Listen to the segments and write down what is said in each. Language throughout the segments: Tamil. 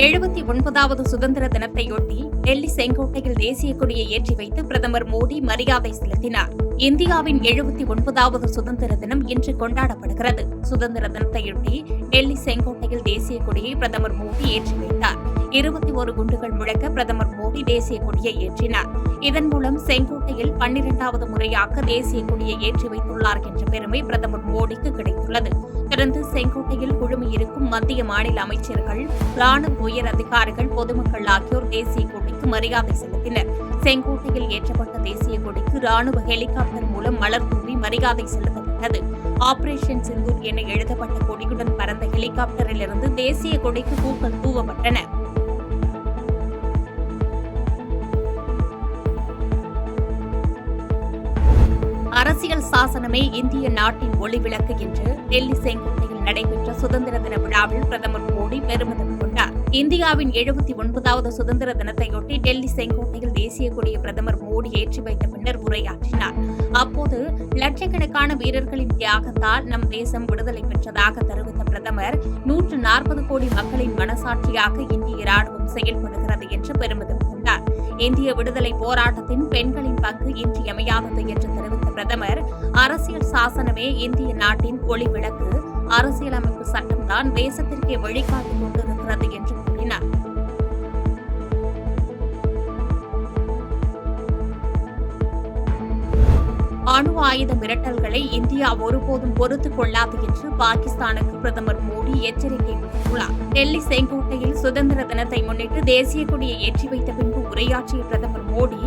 79வது சுதந்திர தினத்தையொட்டி டெல்லி செங்கோட்டையில் தேசிய கொடியை ஏற்றி வைத்து பிரதமர் மோடி மரியாதை செலுத்தினார். இந்தியாவின் 79வது சுதந்திர தினம் இன்று கொண்டாடப்படுகிறது. சுதந்திர தினத்தையொட்டி டெல்லி செங்கோட்டையில் தேசிய கொடியை பிரதமர் மோடி ஏற்றி வைத்தார். 21 குண்டுகள் முழக்க பிரதமர் மோடி தேசிய கொடியை ஏற்றினார். இதன் மூலம் செங்கோட்டையில் 12வது முறையாக தேசிய கொடியை ஏற்றி வைத்துள்ளார் என்ற பெருமை பிரதமர் மோடிக்கு கிடைத்துள்ளது. தொடர்ந்து செங்கோட்டையில் குழுமியிருக்கும் மத்திய மாநில அமைச்சர்கள், ராணுவ உயர் அதிகாரிகள், பொதுமக்கள் ஆகியோர் தேசிய கொடிக்கு மரியாதை செலுத்தினர். செங்கோட்டையில் ஏற்றப்பட்ட தேசிய கொடிக்கு ராணுவ ஹெலிகாப்டர் மூலம் மலர் தூவி மரியாதை செலுத்தப்பட்டது. ஆபரேஷன் சிந்தூர் என எழுதப்பட்ட கொடியுடன் பறந்த ஹெலிகாப்டரிலிருந்து தேசிய கொடிக்கு பூக்கள் தூவப்பட்டன. அரசியல் சாசனமே இந்திய நாட்டின் ஒளிவிளக்கு என்று டெல்லி செங்கோட்டையில் நடைபெற்ற சுதந்திர தின விழாவில் பிரதமர் மோடி பெருமிதம் கொண்டார். இந்தியாவின் 79வது சுதந்திர தினத்தையொட்டி டெல்லி செங்கோட்டையில் தேசிய கொடியை பிரதமர் மோடி ஏற்றி வைத்த பின்னர் உரையாற்றினார். அப்போது லட்சக்கணக்கான வீரர்களின் தியாகத்தால் நம் தேசம் விடுதலை பெற்றதாக தெரிவித்த பிரதமர் 140 கோடி மக்களின் மனசாட்சியாக இந்திய ராணுவம் செயல்படுகிறது என்று பெருமிதம் கொண்டார். இந்திய விடுதலை போராட்டத்தின் பெண்களின் பங்கு இன்றியமையாதது என்று தெரிவித்த பிரதமர், அரசியல் சாசனமே இந்திய நாட்டின் ஒளிவிளக்கு, அரசியலமைப்பு சட்டம்தான் தேசத்திற்கே வழிகாட்டிக் கொண்டிருக்கிறது என்று கூறினார். அணு ஆயுத மிரட்டல்களை இந்தியா ஒருபோதும் பொறுத்துக் கொள்ளாது என்று பாகிஸ்தானுக்கு பிரதமர் மோடி எச்சரிக்கை விடுத்துள்ளார். டெல்லி செங்கோட்டையில் சுதந்திர தினத்தை முன்னிட்டு தேசிய கொடியை ஏற்றி வைத்த பின்பு உரையாற்றிய பிரதமர் மோடி,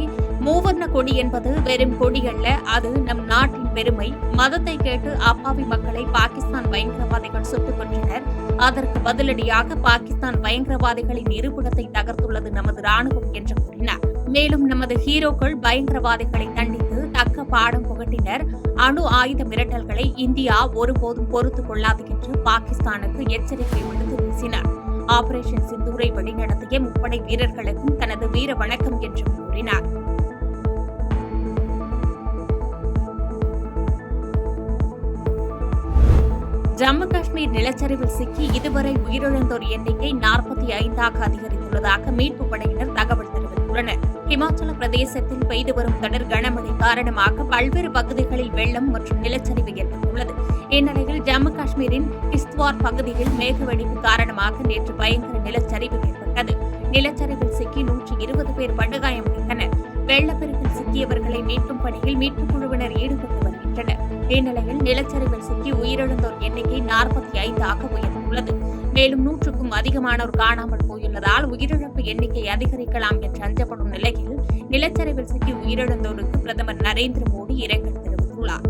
மூவர்ண கொடி என்பது வெறும் கொடி அல்ல, அது நம் நாட்டின் பெருமை. மதத்தை கேட்டு அப்பாவி மக்களை பாகிஸ்தான் பயங்கரவாதிகள் சுட்டுக் கொன்றனர். அதற்கு பதிலடியாக பாகிஸ்தான் பயங்கரவாதிகளின் இருப்பிடத்தை தகர்த்துள்ளது நமது ராணுவம் என்று கூறினார். மேலும் நமது ஹீரோக்கள் பயங்கரவாதிகளை தண்டித்து தக்க பாடம் புகட்டினர். அணு ஆயுத மிரட்டல்களை இந்தியா ஒருபோதும் பொறுத்துக் கொள்ளாது என்று பாகிஸ்தானுக்கு எச்சரிக்கை விடுத்து பேசினார். ஆபரேஷன் சிந்தூரை வழிநடத்திய முப்படை வீரர்களுக்கும் தனது வீர வணக்கம் என்றும் கூறினார். ஜம்மு காஷ்மீர் நிலச்சரிவில் சிக்கி இதுவரை உயிரிழந்தோர் எண்ணிக்கை 45ஆக அதிகரித்துள்ளதாக மீட்புப் படையினர் தகவல் தெரிவித்துள்ளனர். இமாச்சல பிரதேசத்தில் பெய்து வரும் தொடர் கனமழை காரணமாக பல்வேறு பகுதிகளில் வெள்ளம் மற்றும் நிலச்சரிவு ஏற்பட்டுள்ளது. இந்நிலையில் ஜம்மு காஷ்மீரின் கிஸ்த்வார் பகுதியில் மேகவெடிப்பு காரணமாக நேற்று பயங்கர நிலச்சரிவு ஏற்பட்டது. நிலச்சரிவில் சிக்கி 120 பேர் படுகாயமடைந்தனர். வெள்ளப்பெருக்கில் சிக்கியவர்களை மீட்கும் பணியில் மீட்புக் குழுவினர் ஈடுபட்டு வருகின்றனர். இந்நிலையில் நிலச்சரிவில் சிக்கி உயிரிழந்தோர் எண்ணிக்கை 45ஆக உயர்ந்துள்ளது. மேலும் 100க்கும் அதிகமானோர் காணாமல் போயுள்ளதால் உயிரிழப்பு எண்ணிக்கை அதிகரிக்கலாம் என்று அஞ்சப்படும் நிலையில் நிலச்சரிவில் சிக்கி உயிரிழந்தோருக்கு பிரதமர் நரேந்திர மோடி இரங்கல் தெரிவித்துள்ளார்.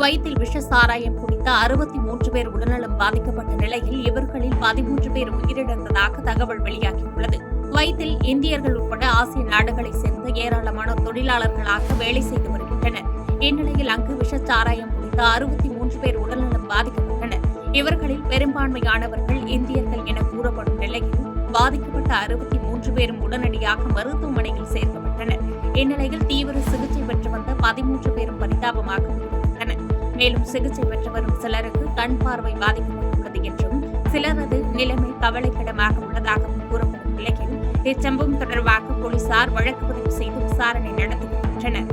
குவைத்தில் விஷ சாராயம் குடித்த 63 பேர் உடல்நலம் பாதிக்கப்பட்ட நிலையில் இவர்களில் 13 பேர் உயிரிழந்ததாக தகவல் வெளியாகியுள்ளது. குவைத்தில் இந்தியர்கள் உட்பட ஆசிய நாடுகளைச் சேர்ந்த ஏராளமானோர் தொழிலாளர்களாக வேலை செய்து வருகின்றனர். இந்நிலையில் அங்கு விஷச்சாராயம் குடித்த 63 பேர் உடல்நலம் பாதிக்கப்பட்டனர். இவர்களில் பெரும்பான்மையானவர்கள் இந்தியர்கள் என கூறப்படும் நிலையில் பாதிக்கப்பட்ட 63 பேரும் உடனடியாக மருத்துவமனையில் சேர்க்கப்பட்டனர். இந்நிலையில் தீவிர சிகிச்சை பெற்று வந்த 13 பேரும் பரிதாபமாக உயிரிழந்தனர். மேலும் சிகிச்சை பெற்று வரும் சிலருக்கு கண் பார்வை பாதிக்கப்பட்டுள்ளது என்றும் சிலரது நிலைமை கவலைக்கிடமாக உள்ளதாகவும் கூறப்படும் நிலையில் இச்சம்பவம் தொடர்பாக போலீசார் வழக்கு பதிவு செய்து விசாரணை நடத்தி வருகின்றனர்.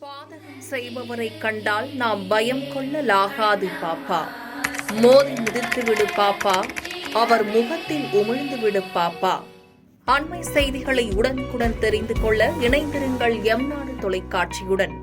பாதகம் செய்பவரை கண்டால் நாம் பயம் கொள்ளலாகாது பாப்பா. மோதி மிதித்துவிடு பாப்பா, அவர் முகத்தில் உமிழ்ந்துவிடு பாப்பா. அண்மை செய்திகளை உடனுக்குடன் தெரிந்து கொள்ள இணைந்திருங்கள் எம் நாடு தொலைக்காட்சியுடன்.